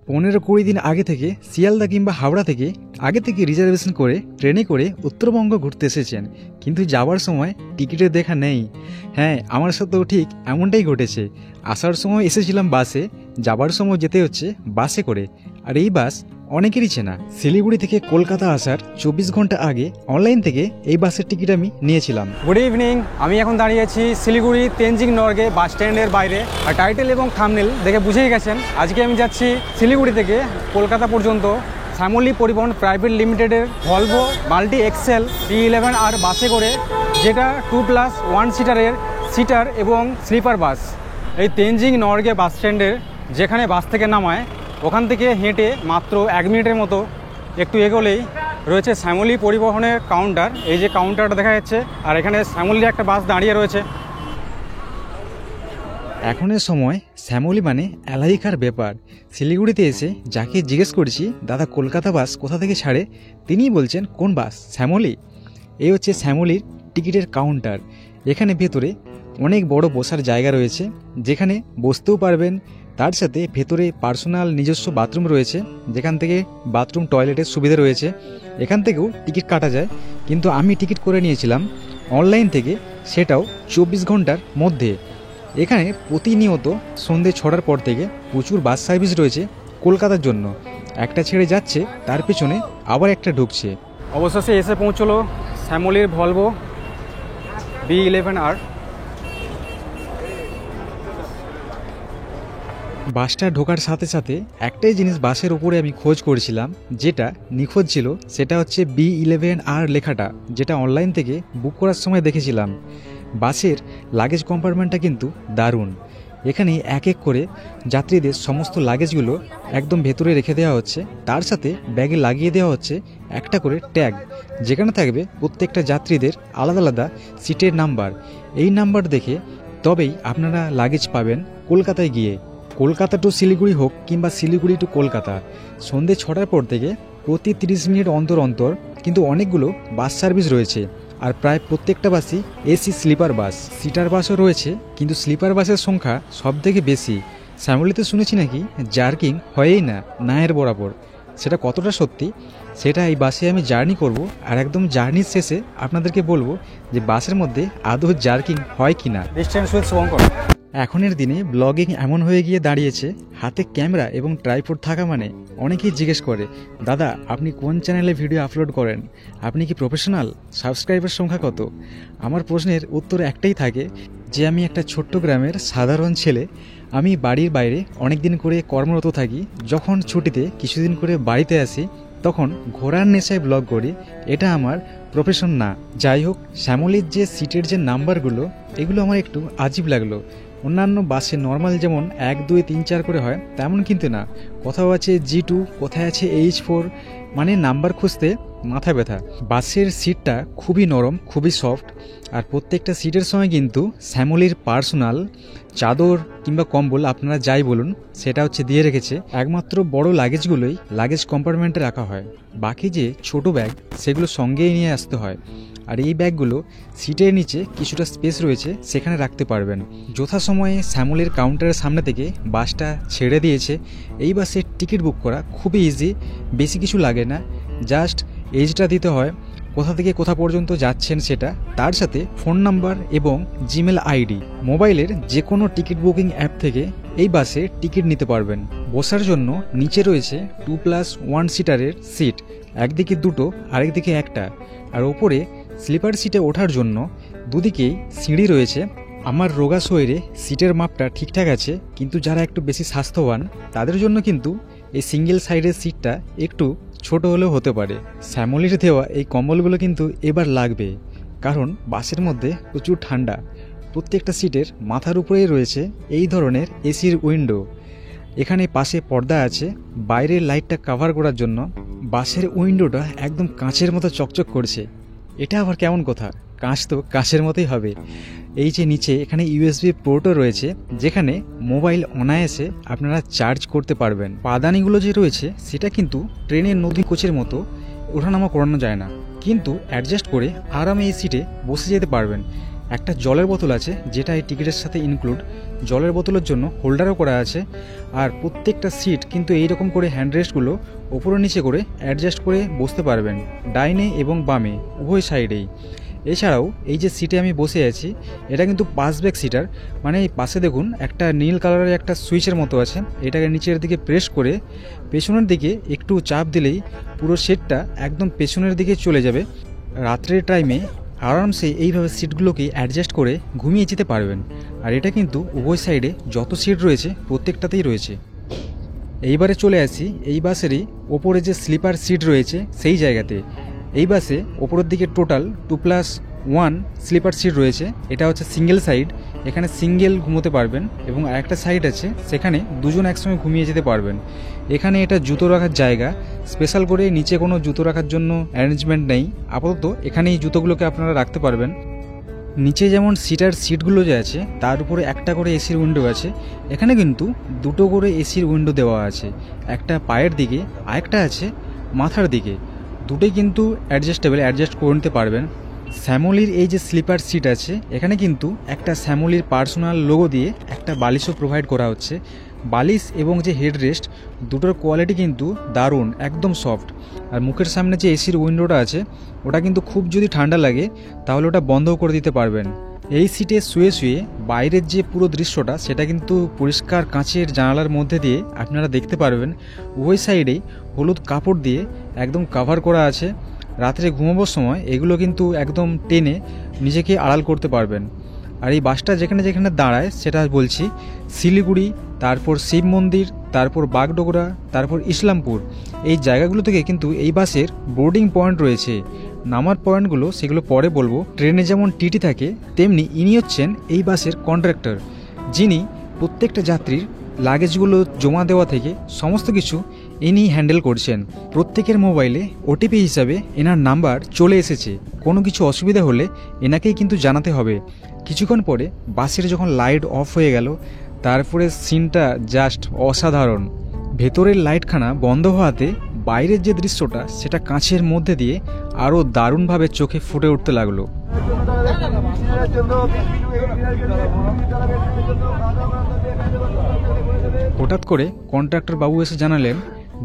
15-20 দিন আগে থেকে শিয়ালদা কিংবা হাওড়া থেকে আগে থেকে রিজার্ভেশন করে ট্রেনে করে উত্তরবঙ্গ ঘুরতে এসেছেন, কিন্তু যাওয়ার সময় টিকিটের দেখা নেই। হ্যাঁ, আমার সাথেও ঠিক এমনটাই ঘটেছে। আসার সময় এসেছিলাম বাসে, যাবার সময় যেতে হচ্ছে বাসে করে। আর এই বাস অনেকেরই চেনা। শিলিগুড়ি থেকে কলকাতা আসার 24 ঘন্টা আগে অনলাইন থেকে এই বাসের টিকিট আমি নিয়েছিলাম। গুড ইভিনিং, আমি এখন দাঁড়িয়ে আছি শিলিগুড়ি তেনজিং নর্গে বাস স্ট্যান্ডের বাইরে। আর টাইটেল এবং থাম্বনেল দেখে বুঝেই গেছেন আজকে আমি যাচ্ছি শিলিগুড়ি থেকে কলকাতা পর্যন্ত শ্যামলী পরিবহন প্রাইভেট লিমিটেডের ভলভো মাল্টি এক্সেল B11R বাসে করে, যেটা 2+1 সিটার এবং স্লিপার বাস। এই তেনজিং নর্গে বাস স্ট্যান্ডের যেখানে বাস থেকে নামায় ওখান থেকে হেঁটে মাত্র 1 মিনিটের মতো একটু এগোলেই রয়েছে শ্যামলী পরিবহনের কাউন্টার। এই যে কাউন্টারটা দেখা যাচ্ছে, আর এখানে শ্যামলীর একটা বাস দাঁড়িয়ে রয়েছে। এখনের সময় শ্যামলী মানে এলাহিকার ব্যাপার। শিলিগুড়িতে এসে যাকে জিজ্ঞেস করেছি দাদা কলকাতা বাস কোথা থেকে ছাড়ে, তিনিই বলছেন কোন বাস, শ্যামলী। এই হচ্ছে শ্যামলীর টিকিটের কাউন্টার। এখানে ভেতরে অনেক বড় বসার জায়গা রয়েছে, যেখানে বসতেও পারবেন। তার সাথে ভেতরে পার্সোনাল নিজস্ব বাথরুম রয়েছে, যেখান থেকে বাথরুম টয়লেটের সুবিধা রয়েছে। এখান থেকেও টিকিট কাটা যায়, কিন্তু আমি টিকিট করে নিয়েছিলাম অনলাইন থেকে, সেটাও 24 ঘন্টার মধ্যে। এখানে প্রতিনিয়ত সন্ধ্যে 6টার পর থেকে প্রচুর বাস সার্ভিস রয়েছে কলকাতার জন্য। একটা ছেড়ে যাচ্ছে, তার পেছনে আবার একটা ঢুকছে। অবশেষে এসে পৌঁছলো শ্যামলীর ভলভো B11R। বাসটা ঢোকার সাথে সাথে একটাই জিনিস বাসের উপরে আমি খোঁজ করেছিলাম, যেটা নিখোঁজ ছিল, সেটা হচ্ছে B11R লেখাটা, যেটা অনলাইন থেকে বুক করার সময় দেখেছিলাম। বাসের লাগেজ কম্পার্টমেন্টটা কিন্তু দারুণ। এখানে এক এক করে যাত্রীদের সমস্ত লাগেজগুলো একদম ভেতরে রেখে দেওয়া হচ্ছে। তার সাথে ব্যাগে লাগিয়ে দেওয়া হচ্ছে একটা করে ট্যাগ, যেখানে থাকবে প্রত্যেকটা যাত্রীদের আলাদা আলাদা সিটের নাম্বার। এই নাম্বার দেখে তবেই আপনারা লাগেজ পাবেন কলকাতায় গিয়ে। কলকাতা টু শিলিগুড়ি হোক কিংবা শিলিগুড়ি টু কলকাতা, সন্ধ্যে 6টার পর থেকে প্রতি 30 মিনিট অন্তর অন্তর কিন্তু অনেকগুলো বাস সার্ভিস রয়েছে। আর প্রায় প্রত্যেকটা বাসই এসি স্লিপার বাস। সিটার বাসও রয়েছে, কিন্তু স্লিপার বাসের সংখ্যা সব থেকে বেশি। শ্যামলীতে শুনেছি নাকি জার্কিং হয়ই না নায়ের বরাবর। সেটা কতটা সত্যি সেটা এই বাসে আমি জার্নি করব, আর একদম জার্নির শেষে আপনাদেরকে বলবো যে বাসের মধ্যে আদৌ জার্কিং হয় কি না। ডিস্টেন্স উইথ অন করো। এখনের দিনে ব্লগিং এমন হয়ে গিয়ে দাঁড়িয়েছে, হাতে ক্যামেরা এবং ট্রাইপড থাকা মানে অনেকেই জিজ্ঞেস করে, দাদা আপনি কোন চ্যানেলে ভিডিও আপলোড করেন, আপনি কি প্রফেশনাল, সাবস্ক্রাইবার সংখ্যা কত? আমার প্রশ্নের উত্তর একটাই থাকে যে আমি একটা ছোট্ট গ্রামের সাধারণ ছেলে। আমি বাড়ির বাইরে অনেক দিন করে কর্মরত থাকি। যখন ছুটিতে কিছুদিন করে বাড়িতে আসি, তখন ঘোরার নেশায় ব্লগ করি। এটা আমার প্রফেশন না। যাই হোক, শ্যামলীর যে সিটের যে নাম্বারগুলো, এগুলো আমার একটু আজীব লাগলো। অন্যান্য বাসে নর্মাল যেমন 1, 2, 3, 4 করে হয়, তেমন কিন্তু না। কোথাও আছে G2, কোথায় আছে H4, মানে নাম্বার খুঁজতে মাথা ব্যথা। বাসের সিটটা খুবই নরম, খুবই সফট। আর প্রত্যেকটা সিটের সময় কিন্তু শ্যামলীর পার্সোনাল চাদর কিংবা কম্বল, আপনারা যাই বলুন, সেটা হচ্ছে দিয়ে রেখেছে। একমাত্র বড় লাগেজগুলোই লাগেজ কম্পার্টমেন্টে রাখা হয়, বাকি যে ছোট ব্যাগ সেগুলো সঙ্গেই নিয়ে আসতে হয়। আর এই ব্যাগগুলো সিটের নিচে কিছুটা স্পেস রয়েছে, সেখানে রাখতে পারবেন। যথাসময়ে শ্যামলীর কাউন্টারের সামনে থেকে বাসটা ছেড়ে দিয়েছে। এই বাসের টিকিট বুক করা খুবই ইজি, বেশি কিছু লাগে না। জাস্ট এজটা দিতে হয়, কোথা থেকে কোথা পর্যন্ত যাচ্ছেন সেটা, তার সাথে ফোন নাম্বার এবং জিমেল আইডি। মোবাইলের যে কোনো টিকিট বুকিং অ্যাপ থেকে এই বাসে টিকিট নিতে পারবেন। বসার জন্য নিচে রয়েছে 2+1 সিটারের সিট, একদিকে দুটো আরেকদিকে একটা। আর ওপরে স্লিপার সিটে ওঠার জন্য দুদিকেই সিঁড়ি রয়েছে। আমার রোগা শরীরে সিটের মাপটা ঠিকঠাক আছে, কিন্তু যারা একটু বেশি স্বাস্থ্যবান তাদের জন্য কিন্তু এই সিঙ্গেল সাইডের সিটটা একটু ছোট হলেও হতে পারে। শ্যামলীর দেওয়া এই কম্বলগুলো কিন্তু এবার লাগবে, কারণ বাসের মধ্যে প্রচুর ঠান্ডা। প্রত্যেকটা সিটের মাথার উপরেই রয়েছে এই ধরনের এসির উইন্ডো। এখানে পাশে পর্দা আছে বাইরের লাইটটা কভার করার জন্য। বাসের উইন্ডোটা একদম কাঁচের মতো চকচক করছে। এটা আবার কেমন কথা, কাঁচ তো কাঁচের মতোই হবে। এই যে নিচে এখানে USB পোর্টও রয়েছে, যেখানে মোবাইল অনায়াসে আপনারা চার্জ করতে পারবেন। পাদানিগুলো যে রয়েছে সেটা কিন্তু ট্রেনের নদী কোচের মতো ওঠানামা করানো যায় না, কিন্তু অ্যাডজাস্ট করে আরামে এই সিটে বসে যেতে পারবেন। একটা জলের বোতল আছে, যেটা এই টিকিটের সাথে ইনক্লুড। জলের বোতলের জন্য হোল্ডারও করা আছে। আর প্রত্যেকটা সিট কিন্তু এইরকম করে হ্যান্ডরেস্টগুলো ওপরে নিচে করে অ্যাডজাস্ট করে বসতে পারবেন, ডাইনে এবং বামে উভয় সাইডেই। এছাড়াও এই যে সিটে আমি বসে আছি, এটা কিন্তু পাসব্যাক সিটার, মানে এই পাশে দেখুন একটা নীল কালারের একটা সুইচের মতো আছে। এটাকে নিচের দিকে প্রেস করে পেছনের দিকে একটু চাপ দিলেই পুরো সিটটা একদম পেছনের দিকে চলে যাবে। রাত্রের টাইমে আরামসে এইভাবে সিটগুলোকে অ্যাডজাস্ট করে ঘুমিয়ে যেতে পারবেন। আর এটা কিন্তু উভয় সাইডে যত সিট রয়েছে প্রত্যেকটাতেই রয়েছে। এইবারে চলে আসি এই বাসেরই ওপরে যে স্লিপার সিট রয়েছে সেই জায়গাতে। এই বাসে ওপরের দিকে টোটাল 2+1 স্লিপার সিট রয়েছে। এটা হচ্ছে সিঙ্গেল সাইড, এখানে সিঙ্গেল ঘুমোতে পারবেন, এবং আরেকটা সাইড আছে সেখানে দুজন একসঙ্গে ঘুমিয়ে যেতে পারবেন। এখানে এটা জুতো রাখার জায়গা, স্পেশাল করে নিচে কোনো জুতো রাখার জন্য অ্যারেঞ্জমেন্ট নেই। আপাতত এখানে এই জুতোগুলোকে আপনারা রাখতে পারবেন। নিচে যেমন সিটগুলো যে আছে তার উপরে একটা করে এসির উইন্ডো আছে। এখানে কিন্তু দুটো করে এসির উইন্ডো দেওয়া আছে, একটা পায়ের দিকে আরেকটা আছে মাথার দিকে। দুটোই কিন্তু অ্যাডজাস্ট করে নিতে পারবেন। শ্যামলির এই যে স্লিপার সিট আছে, এখানে কিন্তু একটা শ্যামলির পার্সোনাল লোগো দিয়ে একটা বালিশও প্রোভাইড করা হচ্ছে। বালিশ এবং যে হেডরেস্ট দুটোর কোয়ালিটি কিন্তু দারুণ, একদম সফট। আর মুখের সামনে যে এসির উইন্ডোটা আছে, ওটা কিন্তু খুব যদি ঠান্ডা লাগে তাহলে ওটা বন্ধও করে দিতে পারবেন। এই সিটে শুয়ে শুয়ে বাইরের যে পুরো দৃশ্যটা সেটা কিন্তু পরিষ্কার কাঁচের জানালার মধ্যে দিয়ে আপনারা দেখতে পারবেন। উভয় সাইডেই হলুদ কাপড় দিয়ে একদম কভার করা আছে। রাত্রে ঘুমাবার সময় এগুলো কিন্তু একদম টেনে নিজেকে আড়াল করতে পারবেন। আর এই বাসটা যেখানে যেখানে দাঁড়ায় সেটা বলছি শিলিগুড়ি, তারপর শিব মন্দির, তারপর বাগডোগরা, তারপর ইসলামপুর, এই জায়গাগুলো থেকে কিন্তু এই বাসের বোর্ডিং পয়েন্ট রয়েছে। নামার পয়েন্টগুলো সেগুলো পরে বলবো। ট্রেনে যেমন টিটি থাকে তেমনি ইনি হচ্ছেন এই বাসের কন্ডাক্টর, যিনি প্রত্যেকটা যাত্রীর লাগেজগুলো জমা দেওয়া থেকে সমস্ত কিছু ইনি হ্যান্ডেল করছেন। প্রত্যেকের মোবাইলে ওটিপি হিসাবে এনার নাম্বার চলে এসেছে। কোনো কিছু অসুবিধা হলে এনাকেই কিন্তু জানাতে হবে। কিছুক্ষণ পরে বাসের যখন লাইট অফ হয়ে গেল, তারপরে সিনটা জাস্ট অসাধারণ। ভেতরের লাইটখানা বন্ধ হওয়াতে বাইরের যে দৃশ্যটা সেটা কাঁচের মধ্যে দিয়ে আরও দারুণভাবে চোখে ফুটে উঠতে লাগলো। হঠাৎ করে কন্ট্রাক্টর বাবু এসে জানালেন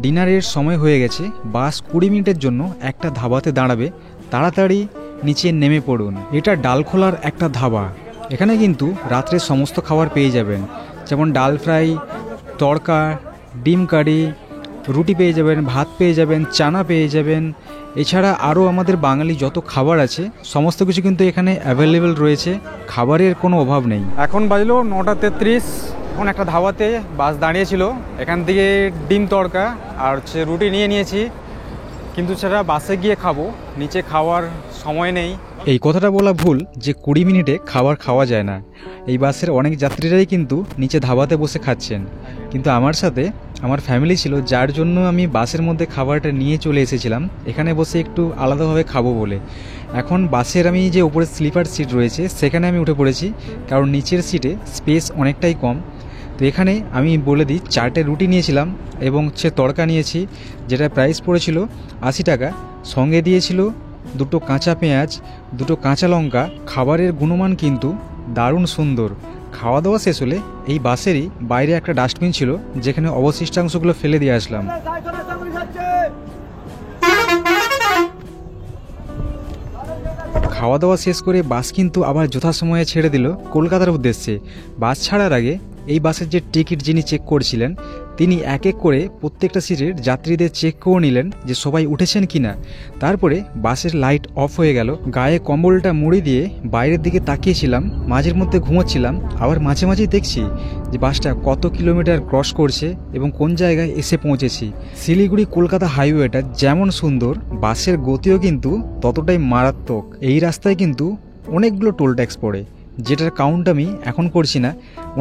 ডিনারের সময় হয়ে গেছে, বাস 20 মিনিটের জন্য একটা ধাবাতে দাঁড়াবে, তাড়াতাড়ি নিচে নেমে পড়ুন। এটা ডালখোলার একটা ধাবা। এখানে কিন্তু রাত্রে সমস্ত খাবার পেয়ে যাবেন, যেমন ডাল ফ্রাই, তড়কা, ডিম কারি, রুটি পেয়ে যাবেন, ভাত পেয়ে যাবেন, চানা পেয়ে যাবেন। এছাড়া আরও আমাদের বাঙালি যত খাবার আছে সমস্ত কিছু কিন্তু এখানে অ্যাভেলেবেল রয়েছে, খাবারের কোনো অভাব নেই। এখন বাজলো 9:33। এখন একটা ধাবাতে বাস দাঁড়িয়েছিল, এখান থেকে ডিম তড়কা আর রুটি নিয়ে নিয়েছি, কিন্তু সেটা বাসে গিয়ে খাবো, নিচে খাওয়ার সময় নেই। এই কথাটা বলা ভুল যে 20 মিনিটে খাবার খাওয়া যায় না। এই বাসের অনেক যাত্রীরাই কিন্তু নিচে ধাবাতে বসে খাচ্ছেন, কিন্তু আমার সাথে আমার ফ্যামিলি ছিল, যার জন্য আমি বাসের মধ্যে খাবারটা নিয়ে চলে এসেছিলাম এখানে বসে একটু আলাদাভাবে খাবো বলে। এখন বাসের আমি যে উপরে স্লিপার সিট রয়েছে সেখানে আমি উঠে পড়েছি, কারণ নিচের সিটে স্পেস অনেকটাই কম। তো এখানে আমি বলে দিই 4টে রুটি নিয়েছিলাম এবং তড়কা নিয়েছি, যেটা প্রাইস পড়েছিল 80 টাকা। সঙ্গে দিয়েছিল 2টো কাঁচা পেঁয়াজ, 2টো কাঁচা লঙ্কা। খাবারের গুণমান কিন্তু দারুণ সুন্দর। খাওয়া দাওয়া শেষ হলে এই বাসেরই বাইরে একটা ডাস্টবিন ছিল, যেখানে অবশিষ্টাংশগুলো ফেলে দিয়ে আসলাম। খাওয়া দাওয়া শেষ করে বাস কিন্তু আবার যথাসময়ে ছেড়ে দিল কলকাতার উদ্দেশ্যে। বাস ছাড়ার আগে এই বাসের যে টিকিট যিনি চেক করছিলেন তিনি এক এক করে প্রত্যেকটা সিটের যাত্রীদের চেক করে নিলেন যে সবাই উঠেছেন কিনা। তারপরে বাসের লাইট অফ হয়ে গেল, গায়ে কম্বলটা মুড়ি দিয়ে বাইরের দিকে তাকিয়েছিলাম, মাঝের মধ্যে ঘুমোচ্ছিলাম, আবার মাঝে মাঝেই দেখছি যে বাসটা কত কিলোমিটার ক্রস করছে এবং কোন জায়গায় এসে পৌঁছেছি। শিলিগুড়ি কলকাতা হাইওয়েটা যেমন সুন্দর, বাসের গতিও কিন্তু ততটাই মারাত্মক। এই রাস্তায় কিন্তু অনেকগুলো টোল ট্যাক্স পড়ে, যেটার কাউন্ট আমি এখন করছি না।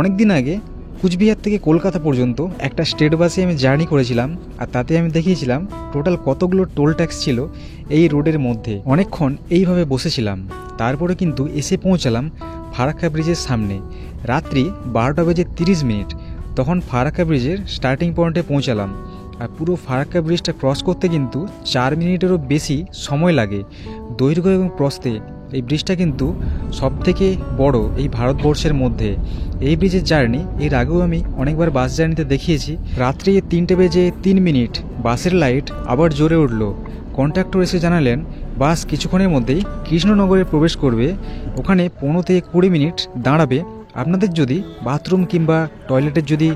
অনেক দিন আগে কুচবিহার থেকে কলকাতা পর্যন্ত একটা স্টেট বাসে আমি জার্নি করেছিলাম, আর তাতে আমি দেখিয়েছিলাম টোটাল কতগুলো টোল ট্যাক্স ছিল এই রোডের মধ্যে। অনেকক্ষণ এইভাবে বসেছিলাম, তারপরে কিন্তু এসে পৌঁছালাম ফারাক্কা ব্রিজের সামনে। রাত্রি 12:30, তখন ফারাক্কা ব্রিজের স্টার্টিং পয়েন্টে পৌঁছালাম। আর পুরো ফারাক্কা ব্রিজটা ক্রস করতে কিন্তু 4 মিনিটেরও বেশি সময় লাগে। দৈর্ঘ্য এবং প্রস্থে এই ব্রিজটা কিন্তু সবথেকে বড় এই ভারতবর্ষের মধ্যে। এই ব্রিজের জার্নি এর আগেও আমি অনেকবার বাস জার্নিতে দেখিয়েছি। রাত্রি 3:03 বাসের লাইট আবার জ্বলে উঠল। কন্ট্রাক্টর এসে জানালেন বাস কিছুক্ষণের মধ্যেই কৃষ্ণনগরে প্রবেশ করবে, ওখানে 15 থেকে 20 মিনিট দাঁড়াবে। আপনাদের যদি বাথরুম কিংবা টয়লেটের যদি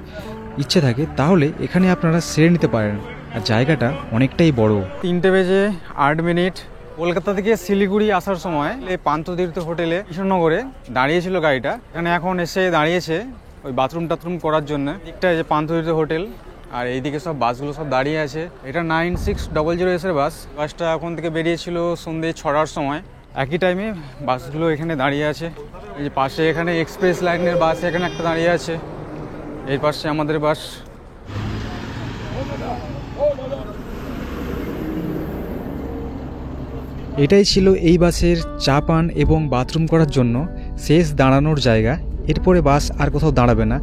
ইচ্ছে থাকে তাহলে এখানে আপনারা সেরে নিতে পারেন, আর জায়গাটা অনেকটাই বড়। 3:08 কলকাতা থেকে শিলিগুড়ি আসার সময় এই পান্থতীর্থ হোটেলে কৃষ্ণনগরে দাঁড়িয়েছিল গাড়িটা। এখানে এখন এসে দাঁড়িয়েছে ওই বাথরুম টাথরুম করার জন্য। দিকটা যে পান্থতীর্থ হোটেল, আর এইদিকে সব বাসগুলো সব দাঁড়িয়ে আছে। এটা 9600 এর বাসটা এখন থেকে বেরিয়েছিল সন্ধ্যে 6টার সময়। একই টাইমে বাসগুলো এখানে দাঁড়িয়ে আছে। এই যে পাশে এখানে এক্সপ্রেস লাইনের বাস এখানে একটা দাঁড়িয়ে আছে, এর পাশে আমাদের বাস। এটাই ছিল এই বাসের চা পান এবং বাথরুম করার জন্য শেষ দাঁড়ানোর জায়গা। এরপরে বাস আর কোথাও দাঁড়াবে না।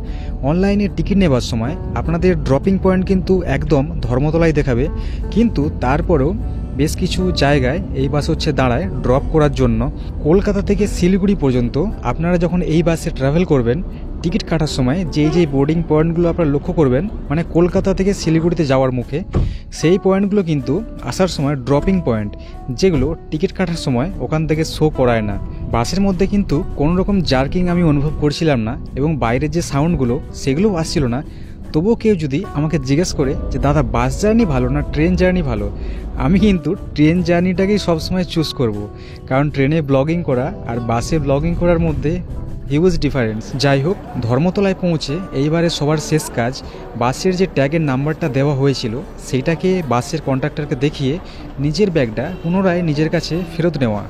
অনলাইনে টিকিট নেবার সময় আপনাদের ড্রপিং পয়েন্ট কিন্তু একদম ধর্মতলায় দেখাবে, কিন্তু তারপরেও বেশ কিছু জায়গায় এই বাস দাঁড়ায় ড্রপ করার জন্য। কলকাতা থেকে শিলিগুড়ি পর্যন্ত আপনারা যখন এই বাসে ট্রাভেল করবেন, টিকিট কাটার সময় যেই বোর্ডিং পয়েন্টগুলো আপনারা লক্ষ্য করবেন, মানে কলকাতা থেকে শিলিগুড়িতে যাওয়ার মুখে, সেই পয়েন্টগুলো কিন্তু আসার সময় ড্রপিং পয়েন্ট, যেগুলো টিকিট কাটার সময় ওখান থেকে শো করায় না। বাসের মধ্যে কিন্তু কোনো রকম জার্কিং আমি অনুভব করছিলাম না, এবং বাইরের যে সাউন্ডগুলো সেগুলোও আসছিল না। তবুও কেউ যদি আমাকে জিজ্ঞেস করে যে দাদা বাস জার্নি ভালো না ট্রেন জার্নি ভালো, আমি কিন্তু ট্রেন জার্নিটাকেই সবসময় চুজ করব, কারণ ট্রেনে ব্লগিং করা আর বাসে ব্লগিং করার মধ্যে হিউজ ডিফারেন্স। যাই হোক, ধর্মতলায় পৌঁছে এইবারে সবার শেষ কাজ বাসের যে ট্যাগের নাম্বারটা দেওয়া হয়েছিল সেইটাকে বাসের কন্ডাক্টরকে দেখিয়ে নিজের ব্যাগটা পুনরায় নিজের কাছে ফেরত নেওয়া।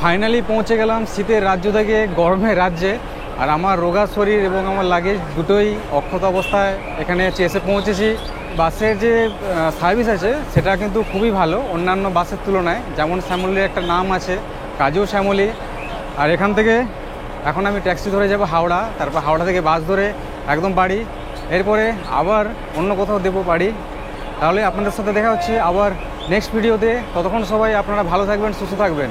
ফাইনালি পৌঁছে গেলাম শীতের রাজ্য থেকে গরমের রাজ্যে, আর আমার রোগা শরীর এবং আমার লাগেজ দুটোই অক্ষত অবস্থায় এখানে এসে পৌঁছেছি। বাসের যে সার্ভিস আছে সেটা কিন্তু খুবই ভালো অন্যান্য বাসের তুলনায়। যেমন শ্যামলীর একটা নাম আছে, কাজেও শ্যামলী। আর এখান থেকে এখন আমি ট্যাক্সি ধরে যাব হাওড়া, তারপর হাওড়া থেকে বাস ধরে একদম বাড়ি, এরপরে আবার অন্য কোথাও দেবো বাড়ি। তাহলে আপনাদের সাথে দেখা হচ্ছে আবার নেক্সট ভিডিওতে। ততক্ষণ সবাই আপনারা ভালো থাকবেন, সুস্থ থাকবেন।